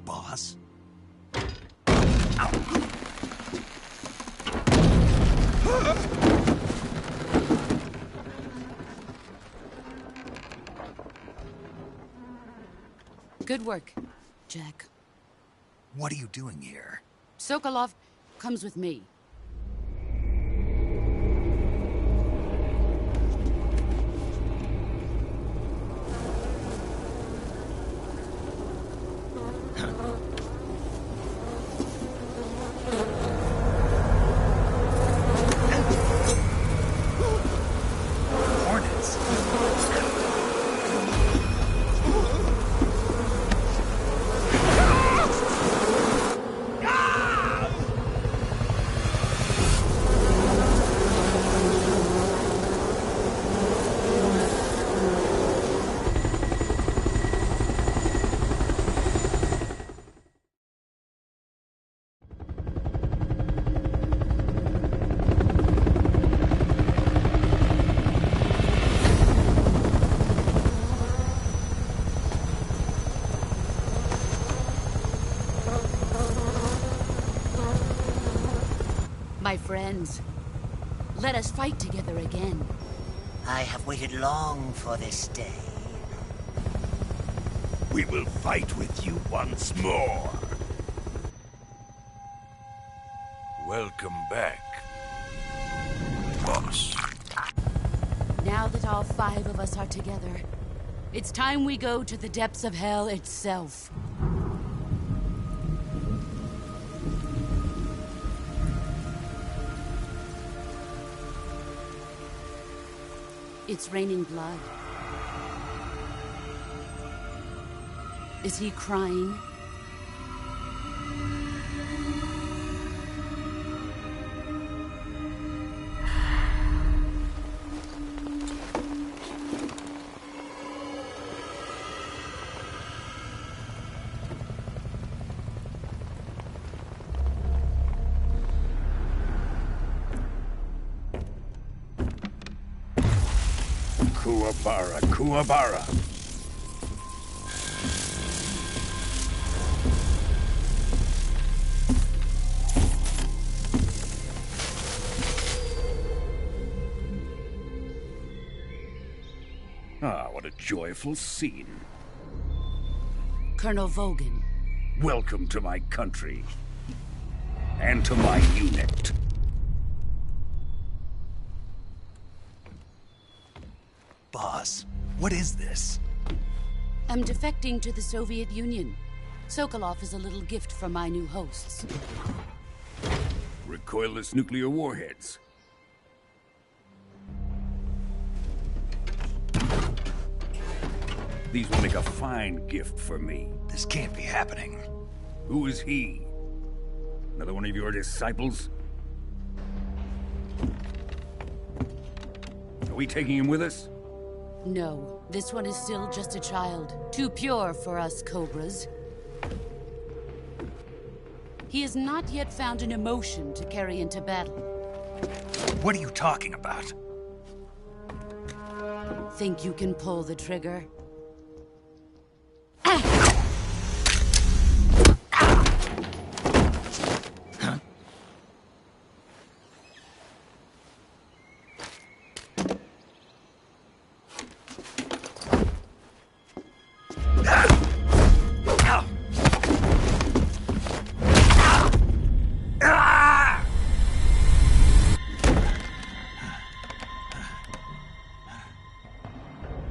Boss? Good work, Jack. What are you doing here? Sokolov comes with me. Hornets? My friends, let us fight together again. I have waited long for this day. We will fight with you once more. Welcome back, boss. Now that all 5 of us are together, it's time we go to the depths of hell itself. It's raining blood. Is he crying? Kuwabara, Kuwabara. Ah, what a joyful scene. Colonel Vogan. Welcome to my country. And to my unit. Boss, what is this? I'm defecting to the Soviet Union. Sokolov is a little gift from my new hosts. Recoilless nuclear warheads. These will make a fine gift for me. This can't be happening. Who is he? Another one of your disciples? Are we taking him with us? No, this one is still just a child. Too pure for us Cobras. He has not yet found an emotion to carry into battle. What are you talking about? Think you can pull the trigger?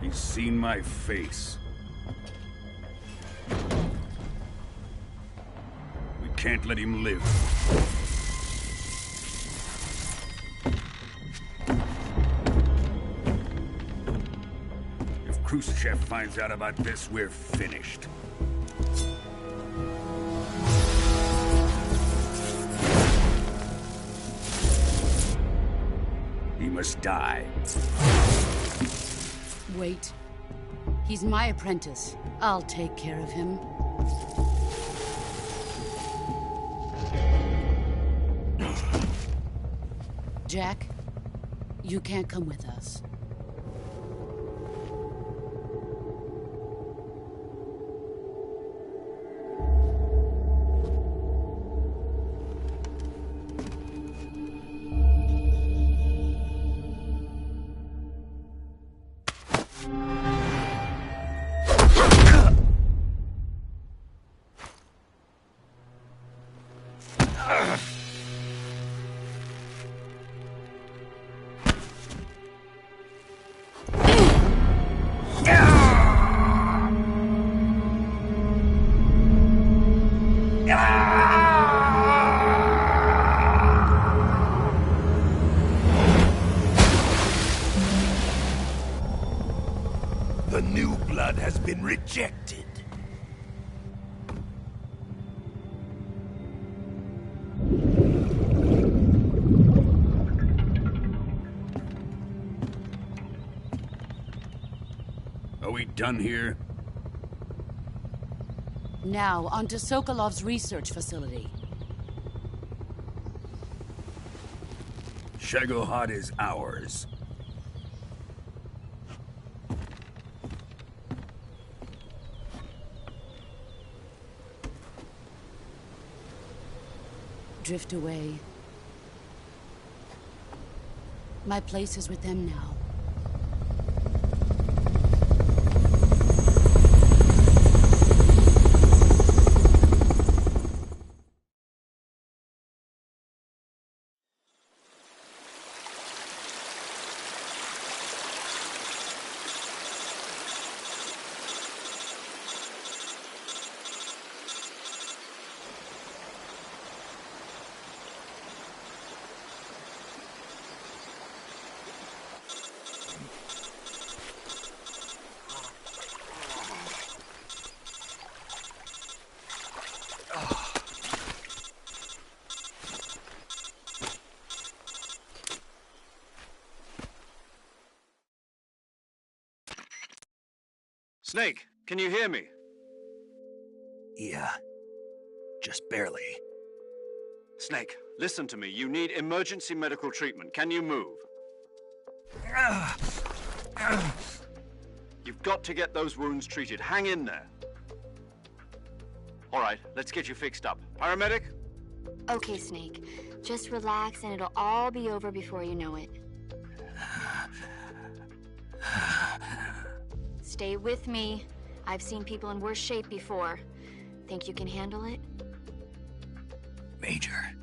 He's seen my face. We can't let him live. If Khrushchev finds out about this, we're finished. He must die. Wait. He's my apprentice. I'll take care of him. Jack, you can't come with us. The new blood has been rejected. Are we done here? Now, onto Sokolov's research facility. Shagohod is ours. Drift away. My place is with them now. Snake, can you hear me? Yeah. Just barely. Snake, listen to me. You need emergency medical treatment. Can you move? You've got to get those wounds treated. Hang in there. All right, let's get you fixed up. Paramedic? Okay, Snake. Just relax and it'll all be over before you know it. Stay with me. I've seen people in worse shape before. Think you can handle it? Major.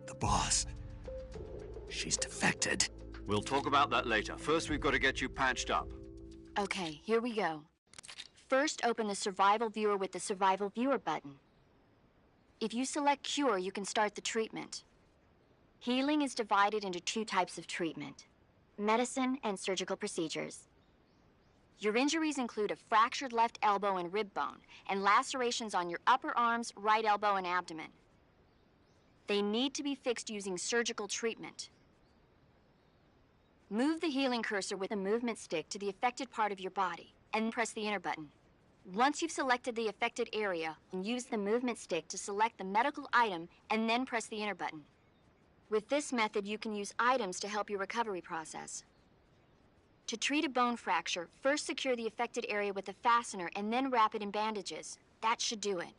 The boss. She's defected. We'll talk about that later. First, we've got to get you patched up. Okay, here we go. First, open the Survival Viewer with the Survival Viewer button. If you select Cure, you can start the treatment. Healing is divided into two types of treatment: medicine and surgical procedures. Your injuries include a fractured left elbow and rib bone, and lacerations on your upper arms, right elbow, and abdomen. They need to be fixed using surgical treatment. Move the healing cursor with a movement stick to the affected part of your body, and press the enter button. Once you've selected the affected area, use the movement stick to select the medical item, and then press the enter button. With this method, you can use items to help your recovery process. To treat a bone fracture, first secure the affected area with a fastener and then wrap it in bandages. That should do it.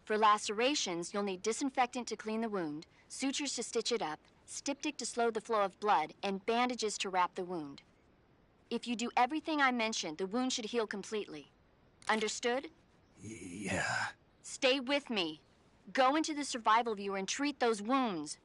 For lacerations, you'll need disinfectant to clean the wound, sutures to stitch it up, styptic to slow the flow of blood, and bandages to wrap the wound. If you do everything I mentioned, the wound should heal completely. Understood? Yeah. Stay with me. Go into the Survival Viewer and treat those wounds.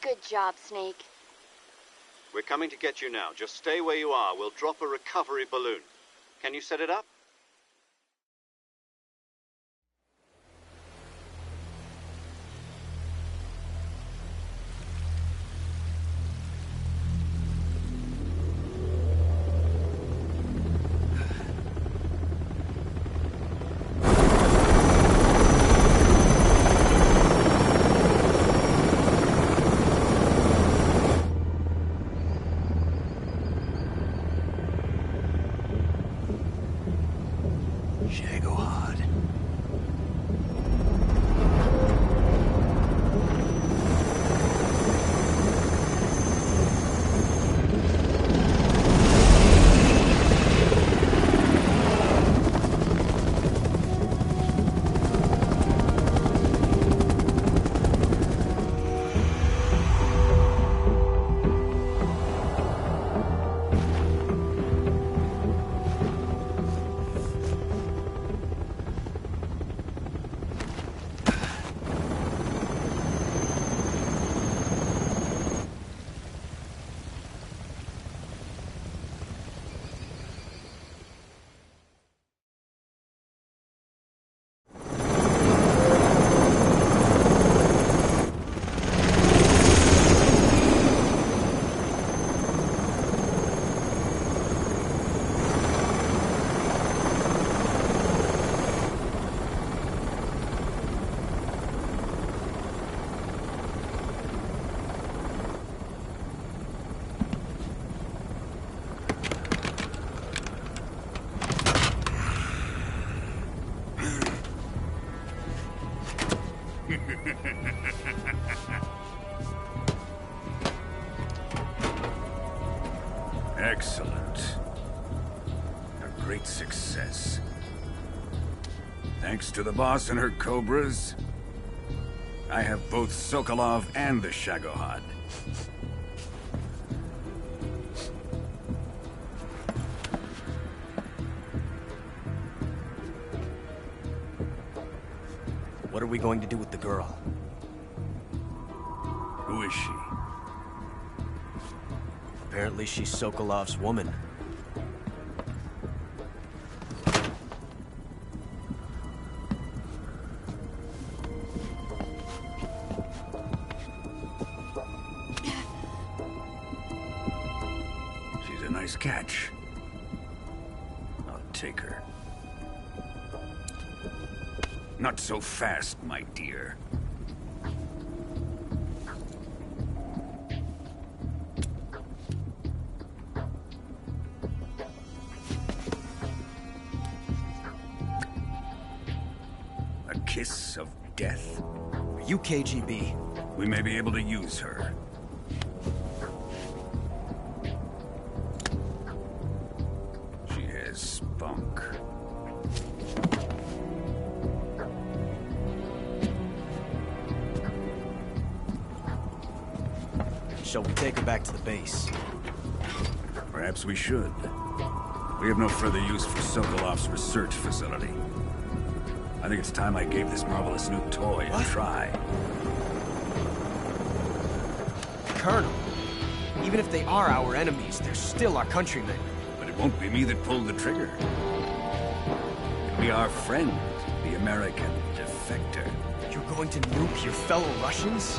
Good job, Snake. We're coming to get you now. Just stay where you are. We'll drop a recovery balloon. Can you set it up? Excellent. A great success. Thanks to the boss and her cobras, I have both Sokolov and the Shagohod. What are we going to do with the girl? Who is she? Apparently she's Sokolov's woman. She's a nice catch. I'll take her. Not so fast, my dear. A kiss of death? Are you KGB? We may be able to use her. She has spunk. Shall we take her back to the base? Perhaps we should. We have no further use for Sokolov's research facility. I think it's time I gave this marvelous new toy a try. Colonel, even if they are our enemies, they're still our countrymen. But it won't be me that pulled the trigger. It'll be our friend, the American defector. You're going to nuke your fellow Russians?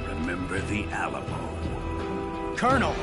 Remember the Alamo. Colonel!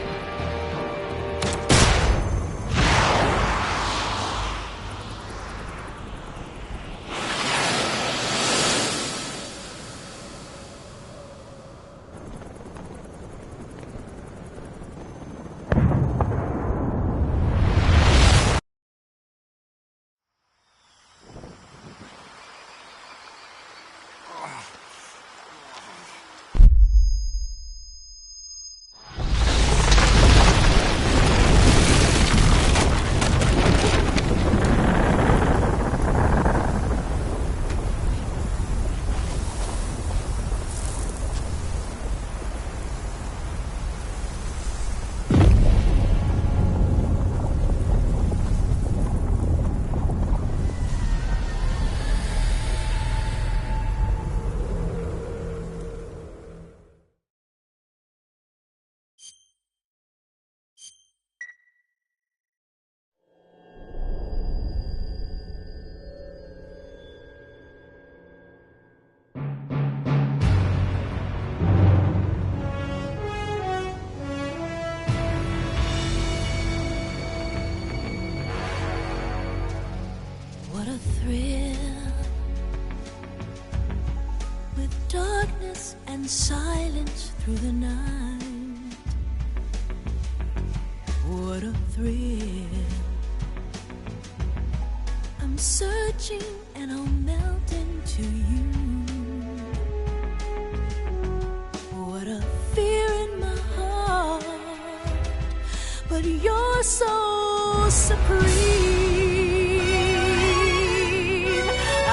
What a thrill, with darkness and silence through the night. What a thrill, I'm searching and I'll melt into you. What a fear in my heart, but you're so supreme.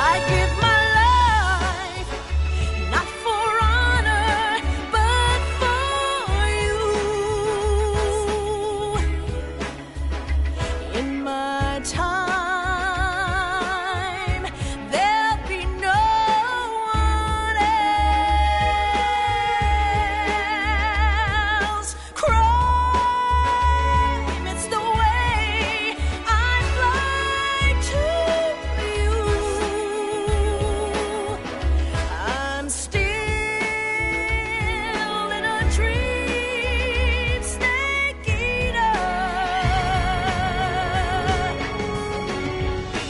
I give my life, not for honor, but for you. In my time, there'll be no one else. Crime, it's the way I fly to you. I'm still in a dream, snake eater.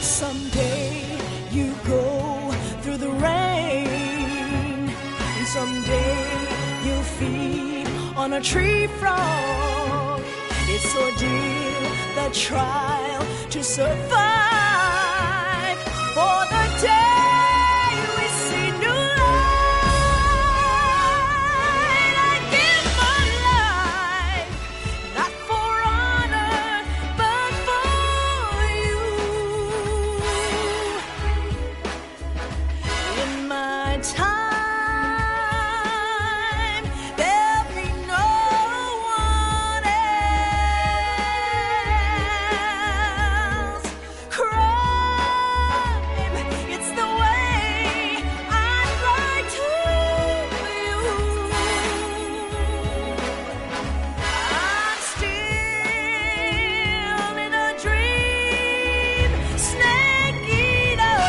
Someday you go through the rain, and someday you'll feed on a tree frog. It's ordeal, the trial to survive for the day we see new light. I give my life, not for honor, but for you. In my time, there'll be no one else. Crime, it's the way I fly to you. I'm still in a dream, snake eater.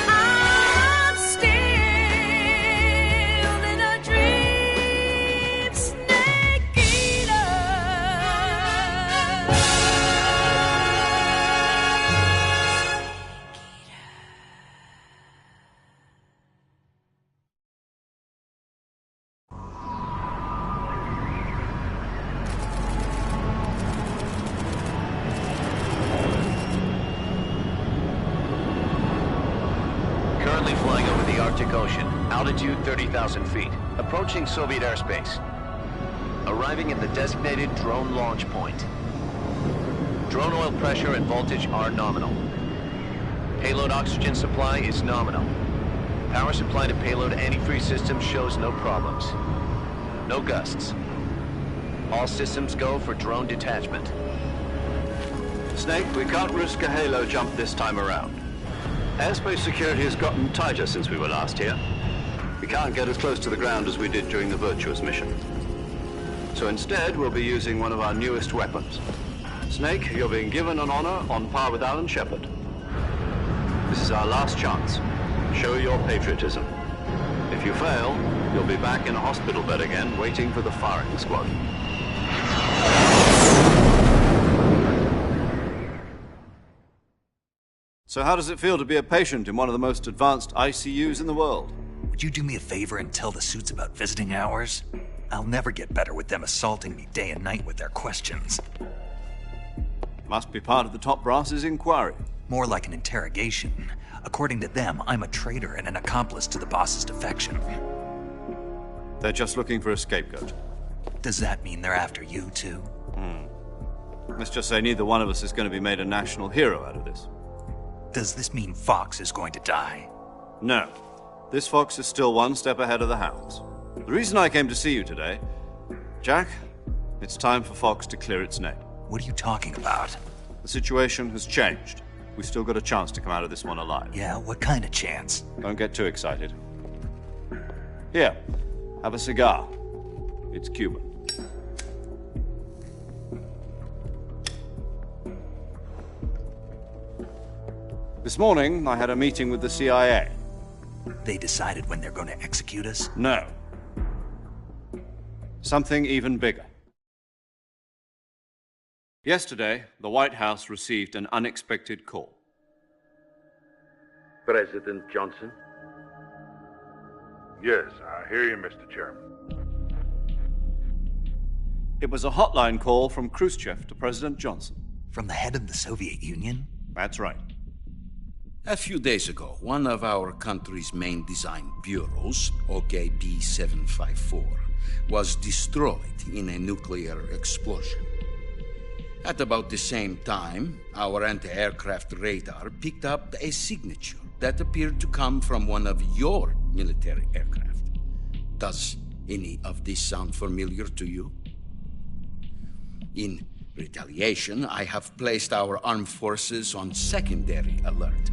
I'm still in a dream, snake eater. Currently flying over the Arctic Ocean, altitude 30,000 feet, approaching Soviet airspace. Arriving at the designated drone launch point. Drone oil pressure and voltage are nominal. Payload oxygen supply is nominal. Power supply to payload antifreeze system shows no problems. No gusts. All systems go for drone detachment. Snake, we can't risk a halo jump this time around. Airspace security has gotten tighter since we were last here. We can't get as close to the ground as we did during the Virtuous mission. So instead, we'll be using one of our newest weapons. Snake, you're being given an honor on par with Alan Shepard. This is our last chance. Show your patriotism. If you fail, you'll be back in a hospital bed again, waiting for the firing squad. So how does it feel to be a patient in one of the most advanced ICUs in the world? Would you do me a favor and tell the suits about visiting hours? I'll never get better with them assaulting me day and night with their questions. Must be part of the top brass's inquiry. More like an interrogation. According to them, I'm a traitor and an accomplice to the boss's defection. They're just looking for a scapegoat. Does that mean they're after you, too? Let's just say neither one of us is going to be made a national hero out of this. Does this mean Fox is going to die? No. This fox is still one step ahead of the hounds. The reason I came to see you today... Jack, it's time for Fox to clear its name. What are you talking about? The situation has changed. We've still got a chance to come out of this one alive. Yeah, what kind of chance? Don't get too excited. Here, have a cigar. It's Cuban. This morning, I had a meeting with the CIA. They decided when they're going to execute us? No. Something even bigger. Yesterday, the White House received an unexpected call. President Johnson? Yes, I hear you, Mr. Chairman. It was a hotline call from Khrushchev to President Johnson. From the head of the Soviet Union? That's right. A few days ago, one of our country's main design bureaus, OKB 754, was destroyed in a nuclear explosion. At about the same time, our anti-aircraft radar picked up a signature that appeared to come from one of your military aircraft. Does any of this sound familiar to you? In retaliation, I have placed our armed forces on secondary alert.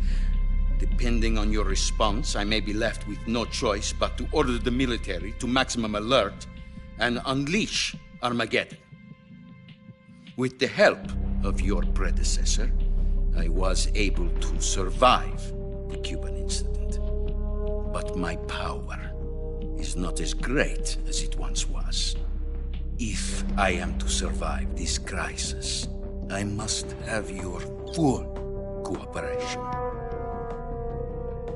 Depending on your response, I may be left with no choice but to order the military to maximum alert and unleash Armageddon. With the help of your predecessor, I was able to survive the Cuban incident. But my power is not as great as it once was. If I am to survive this crisis, I must have your full cooperation.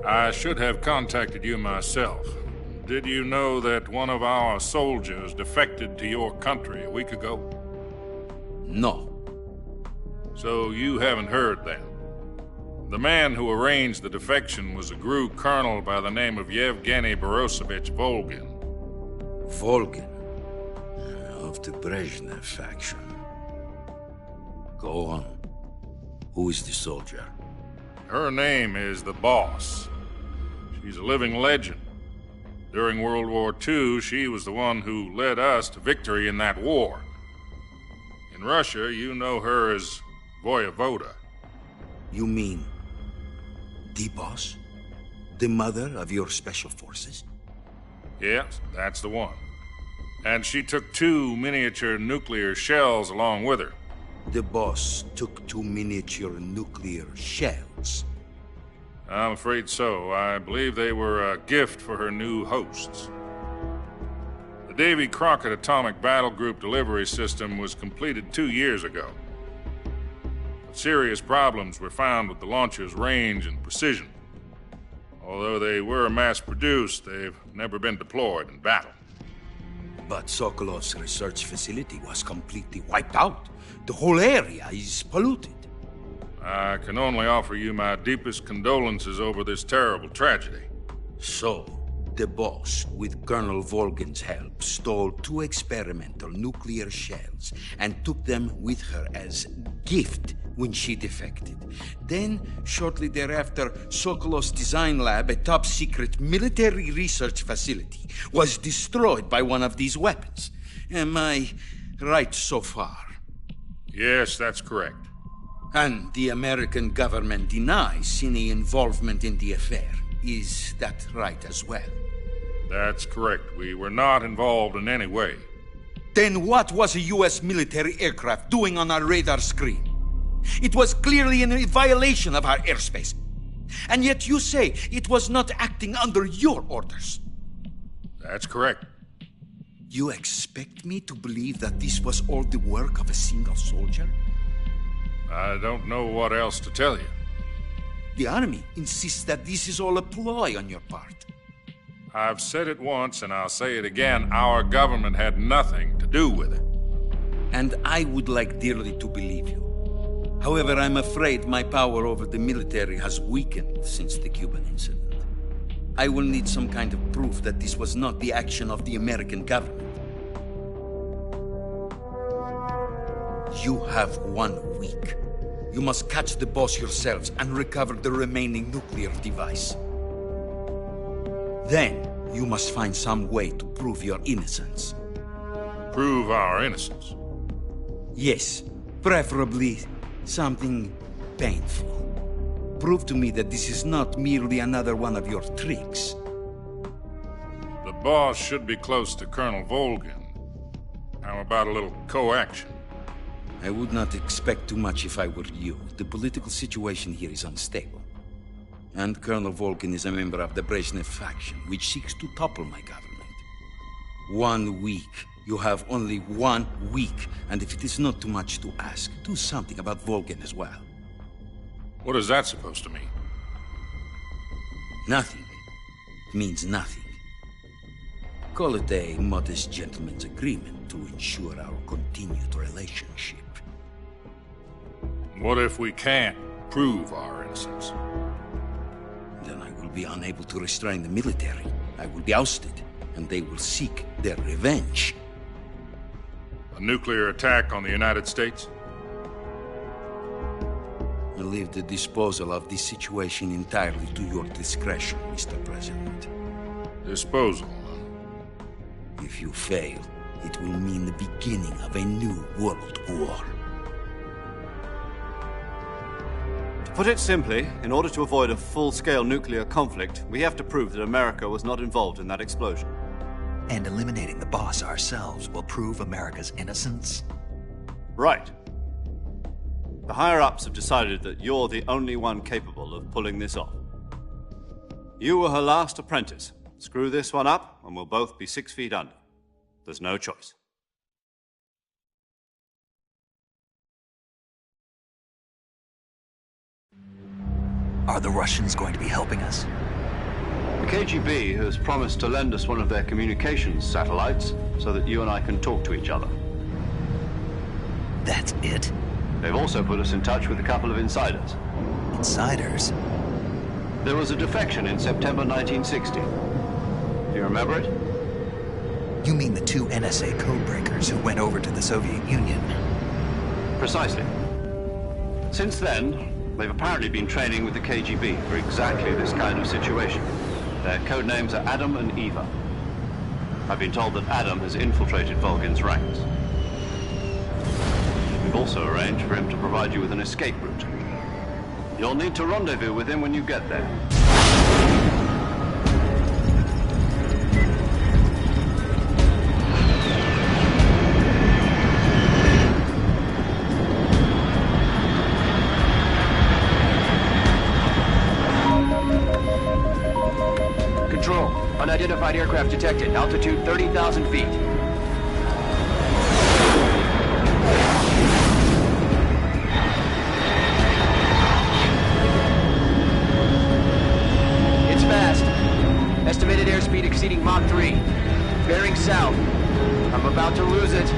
I should have contacted you myself. Did you know that one of our soldiers defected to your country a week ago? No. So you haven't heard then? The man who arranged the defection was a GRU colonel by the name of Yevgeny Borisovich Volgin. Volgin? Of the Brezhnev faction. Go on. Who is the soldier? Her name is the Boss. She's a living legend. During World War II, she was the one who led us to victory in that war. In Russia, you know her as Voyevoda. You mean the Boss? The mother of your special forces? Yes, that's the one. And she took 2 miniature nuclear shells along with her. The Boss took 2 miniature nuclear shells? I'm afraid so. I believe they were a gift for her new hosts. The Davy Crockett Atomic Battle Group delivery system was completed 2 years ago. But serious problems were found with the launcher's range and precision. Although they were mass-produced, they've never been deployed in battle. But Sokolov's research facility was completely wiped out. The whole area is polluted. I can only offer you my deepest condolences over this terrible tragedy. So, the Boss, with Colonel Volgin's help, stole 2 experimental nuclear shells and took them with her as gift when she defected. Then, shortly thereafter, Sokolov's design lab, a top-secret military research facility, was destroyed by one of these weapons. Am I right so far? Yes, that's correct. And the American government denies any involvement in the affair. Is that right as well? That's correct. We were not involved in any way. Then what was a U.S. military aircraft doing on our radar screen? It was clearly in a violation of our airspace. And yet you say it was not acting under your orders. That's correct. You expect me to believe that this was all the work of a single soldier? I don't know what else to tell you. The army insists that this is all a ploy on your part. I've said it once and I'll say it again. Our government had nothing to do with it. And I would like dearly to believe you. However, I'm afraid my power over the military has weakened since the Cuban incident. I will need some kind of proof that this was not the action of the American government. You have 1 week. You must catch the Boss yourselves and recover the remaining nuclear device. Then, you must find some way to prove your innocence. Prove our innocence? Yes, preferably something painful. Prove to me that this is not merely another one of your tricks. The Boss should be close to Colonel Volgin. How about a little co-action? I would not expect too much if I were you. The political situation here is unstable. And Colonel Volgin is a member of the Brezhnev faction, which seeks to topple my government. 1 week You have only 1 week, and if it is not too much to ask, do something about Volgin as well. What is that supposed to mean? Nothing. It means nothing. Call it a modest gentleman's agreement to ensure our continued relationship. What if we can't prove our innocence? Then I will be unable to restrain the military. I will be ousted, and they will seek their revenge. A nuclear attack on the United States? I leave the disposal of this situation entirely to your discretion, Mr. President. Disposal? If you fail, it will mean the beginning of a new world war. To put it simply, in order to avoid a full-scale nuclear conflict, we have to prove that America was not involved in that explosion. And eliminating the boss ourselves will prove America's innocence? Right. The higher-ups have decided that you're the only one capable of pulling this off. You were her last apprentice. Screw this one up, and we'll both be 6 feet under. There's no choice. Are the Russians going to be helping us? The KGB has promised to lend us one of their communications satellites so that you and I can talk to each other. That's it? They've also put us in touch with a couple of insiders. Insiders? There was a defection in September 1960. Do you remember it? You mean the 2 NSA codebreakers who went over to the Soviet Union? Precisely. Since then, they've apparently been training with the KGB for exactly this kind of situation. Their code names are Adam and Eva. I've been told that Adam has infiltrated Volgin's ranks. We've also arranged for him to provide you with an escape route. You'll need to rendezvous with him when you get there. Control. Unidentified aircraft detected. Altitude 30,000 feet. It's fast. Estimated airspeed exceeding Mach 3. Bearing south. I'm about to lose it.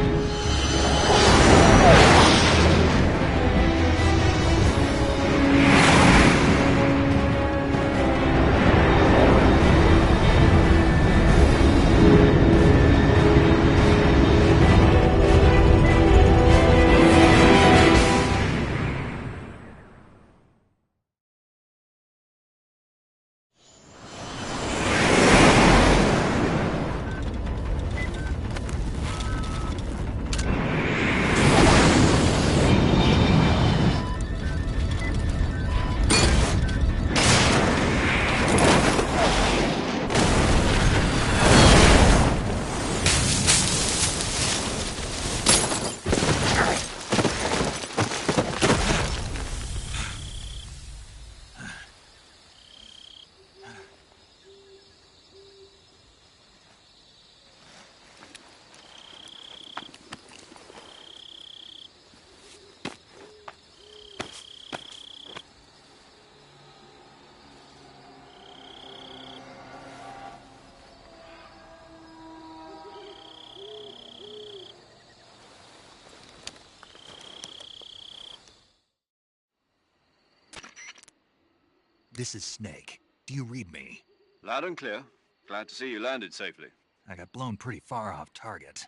This is Snake. Do you read me? Loud and clear. Glad to see you landed safely. I got blown pretty far off target.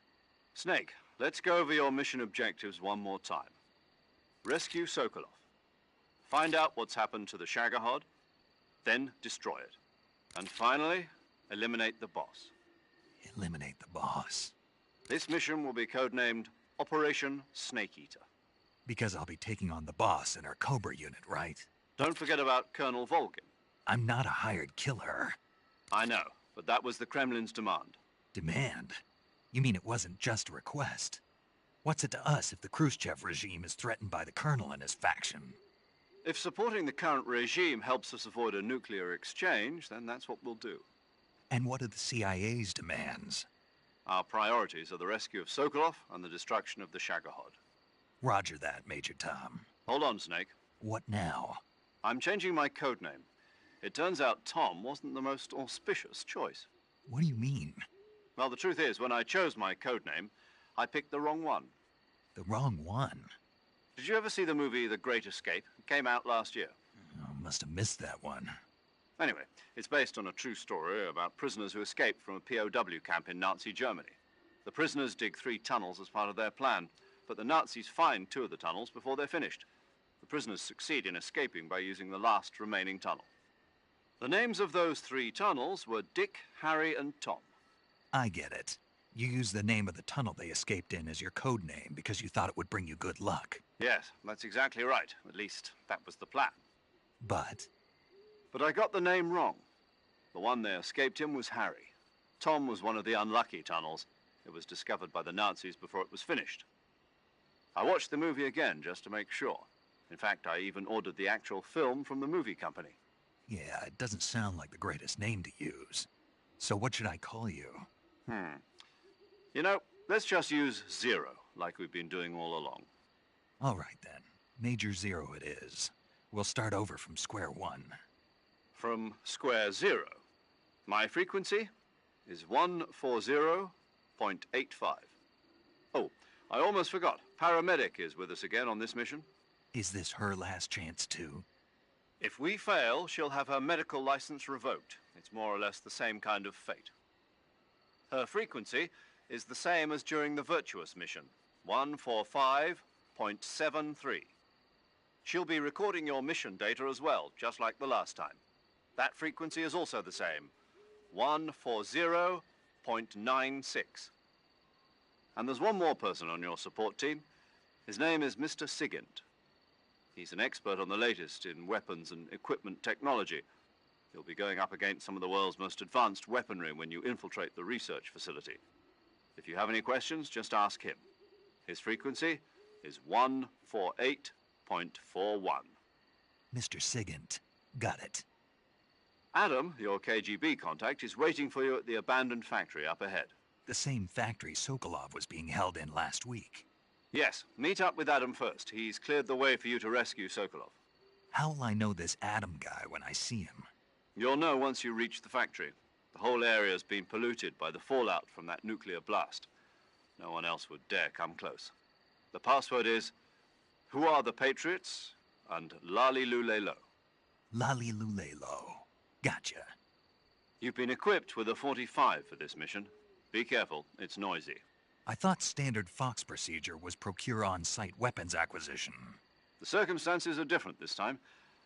Snake, let's go over your mission objectives one more time. Rescue Sokolov. Find out what's happened to the Shagohod, then destroy it. And finally, eliminate the boss. Eliminate the boss? This mission will be codenamed Operation Snake Eater. Because I'll be taking on the boss in our Cobra unit, right? Don't forget about Colonel Volgin. I'm not a hired killer. I know, but that was the Kremlin's demand. Demand? You mean it wasn't just a request? What's it to us if the Khrushchev regime is threatened by the Colonel and his faction? If supporting the current regime helps us avoid a nuclear exchange, then that's what we'll do. And what are the CIA's demands? Our priorities are the rescue of Sokolov and the destruction of the Shagohod. Roger that, Major Tom. Hold on, Snake. What now? I'm changing my code name. It turns out Tom wasn't the most auspicious choice. What do you mean? Well, the truth is, when I chose my code name, I picked the wrong one. The wrong one? Did you ever see the movie The Great Escape? It came out last year. Oh, must have missed that one. Anyway, it's based on a true story about prisoners who escaped from a POW camp in Nazi Germany. The prisoners dig 3 tunnels as part of their plan, but the Nazis find 2 of the tunnels before they're finished. The prisoners succeed in escaping by using the last remaining tunnel. The names of those 3 tunnels were Dick, Harry, and Tom. I get it. You used the name of the tunnel they escaped in as your code name because you thought it would bring you good luck. Yes, that's exactly right. At least, that was the plan. But I got the name wrong. The one they escaped in was Harry. Tom was one of the unlucky tunnels. It was discovered by the Nazis before it was finished. I watched the movie again just to make sure. In fact, I even ordered the actual film from the movie company. yeah, it doesn't sound like the greatest name to use. So what should I call you? You know, let's just use Zero, like we've been doing all along. All right then. Major Zero it is. We'll start over from square one. From square 0. My frequency is 140.85. Oh, I almost forgot. Paramedic is with us again on this mission. Is this her last chance too? If we fail, she'll have her medical license revoked. It's more or less the same kind of fate. Her frequency is the same as during the Virtuous mission, 145.73. She'll be recording your mission data as well, just like the last time. That frequency is also the same, 140.96. And there's one more person on your support team. His name is Mr. Sigint. He's an expert on the latest in weapons and equipment technology. He'll be going up against some of the world's most advanced weaponry when you infiltrate the research facility. If you have any questions, just ask him. His frequency is 148.41. Mr. Sigint. Got it. Adam, your KGB contact, is waiting for you at the abandoned factory up ahead. The same factory Sokolov was being held in last week. Yes, meet up with Adam first. He's cleared the way for you to rescue Sokolov. How'll I know this Adam guy when I see him? You'll know once you reach the factory. The whole area's been polluted by the fallout from that nuclear blast. No one else would dare come close. The password is, "Who are the Patriots?" and Lali Lulelo. Lali Lulelo. Gotcha. You've been equipped with a 45 for this mission. Be careful, it's noisy. I thought standard Fox procedure was procure on-site weapons acquisition. The circumstances are different this time.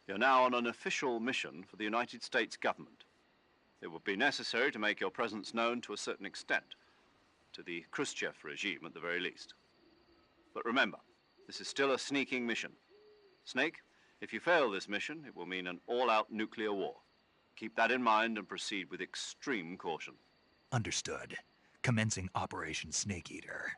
You're now on an official mission for the United States government. It would be necessary to make your presence known to a certain extent, to the Khrushchev regime at the very least. But remember, this is still a sneaking mission. Snake, if you fail this mission, it will mean an all-out nuclear war. Keep that in mind and proceed with extreme caution. Understood. Commencing Operation Snake Eater.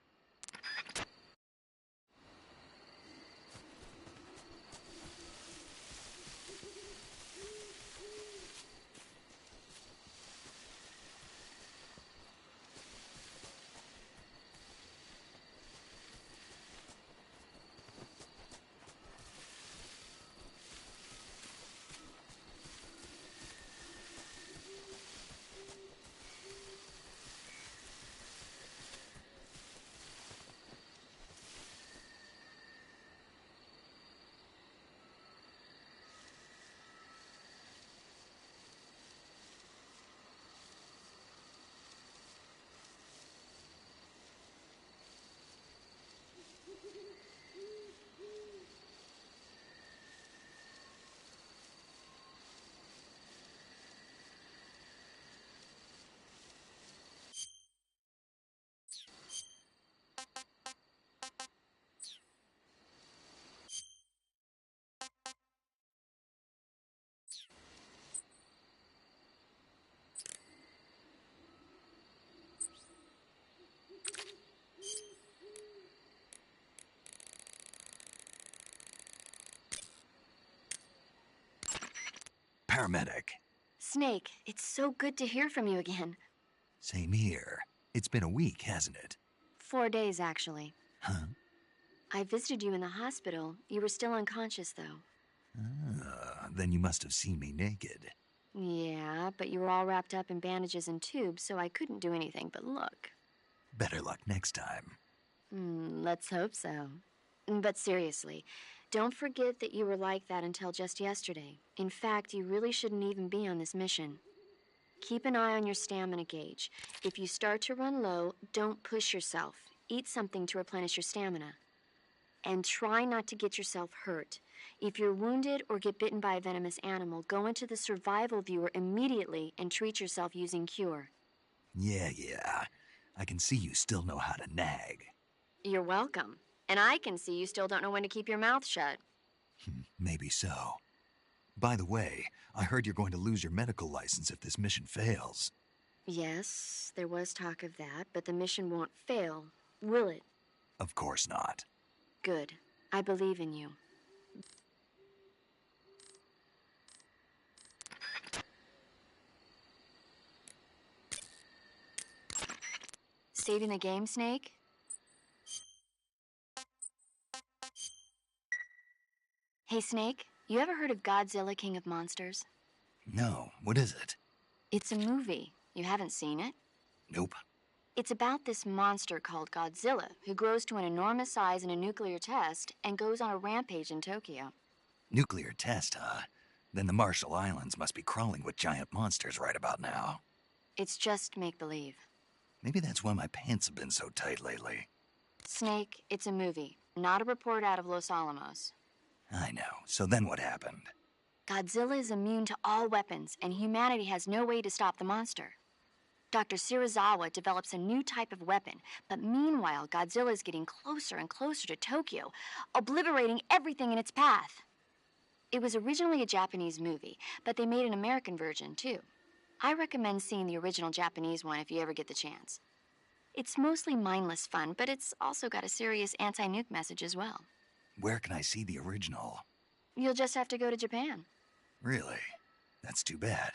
Paramedic. Snake, it's so good to hear from you again. Same here. It's been a week, hasn't it? 4 days, actually. Huh? I visited you in the hospital. You were still unconscious, though. Then you must have seen me naked. Yeah, but you were all wrapped up in bandages and tubes, so I couldn't do anything but look. Better luck next time. Let's hope so. But seriously, don't forget that you were like that until just yesterday. In fact, you really shouldn't even be on this mission. Keep an eye on your stamina gauge. If you start to run low, don't push yourself. Eat something to replenish your stamina. And try not to get yourself hurt. If you're wounded or get bitten by a venomous animal, go into the survival viewer immediately and treat yourself using Cure. Yeah. I can see you still know how to nag. You're welcome. And I can see you still don't know when to keep your mouth shut. Maybe so. By the way, I heard you're going to lose your medical license if this mission fails. Yes, there was talk of that, but the mission won't fail, will it? Of course not. Good. I believe in you. Saving the game, Snake? Hey, Snake, you ever heard of Godzilla, King of Monsters? No, what is it? It's a movie. You haven't seen it? Nope. It's about this monster called Godzilla, who grows to an enormous size in a nuclear test and goes on a rampage in Tokyo. Nuclear test, huh? Then the Marshall Islands must be crawling with giant monsters right about now. It's just make-believe. Maybe that's why my pants have been so tight lately. Snake, it's a movie, not a report out of Los Alamos. I know. So then what happened? Godzilla is immune to all weapons, and humanity has no way to stop the monster. Dr. Shirazawa develops a new type of weapon, but meanwhile, Godzilla is getting closer and closer to Tokyo, obliterating everything in its path. It was originally a Japanese movie, but they made an American version, too. I recommend seeing the original Japanese one if you ever get the chance. It's mostly mindless fun, but it's also got a serious anti-nuke message as well. Where can I see the original? You'll just have to go to Japan. Really? That's too bad.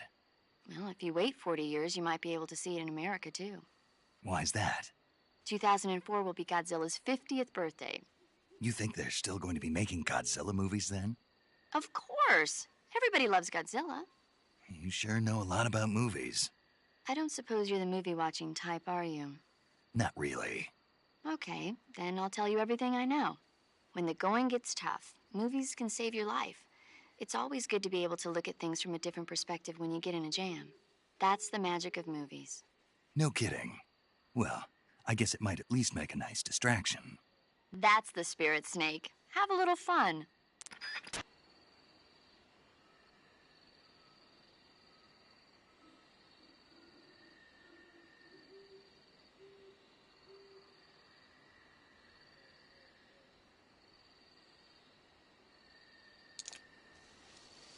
Well, if you wait 40 years, you might be able to see it in America, too. Why's that? 2004 will be Godzilla's 50th birthday. You think they're still going to be making Godzilla movies then? Of course! Everybody loves Godzilla. You sure know a lot about movies. I don't suppose you're the movie-watching type, are you? Not really. Okay, then I'll tell you everything I know. When the going gets tough, movies can save your life. It's always good to be able to look at things from a different perspective when you get in a jam. That's the magic of movies. No kidding. Well, I guess it might at least make a nice distraction. That's the spirit, Snake. Have a little fun.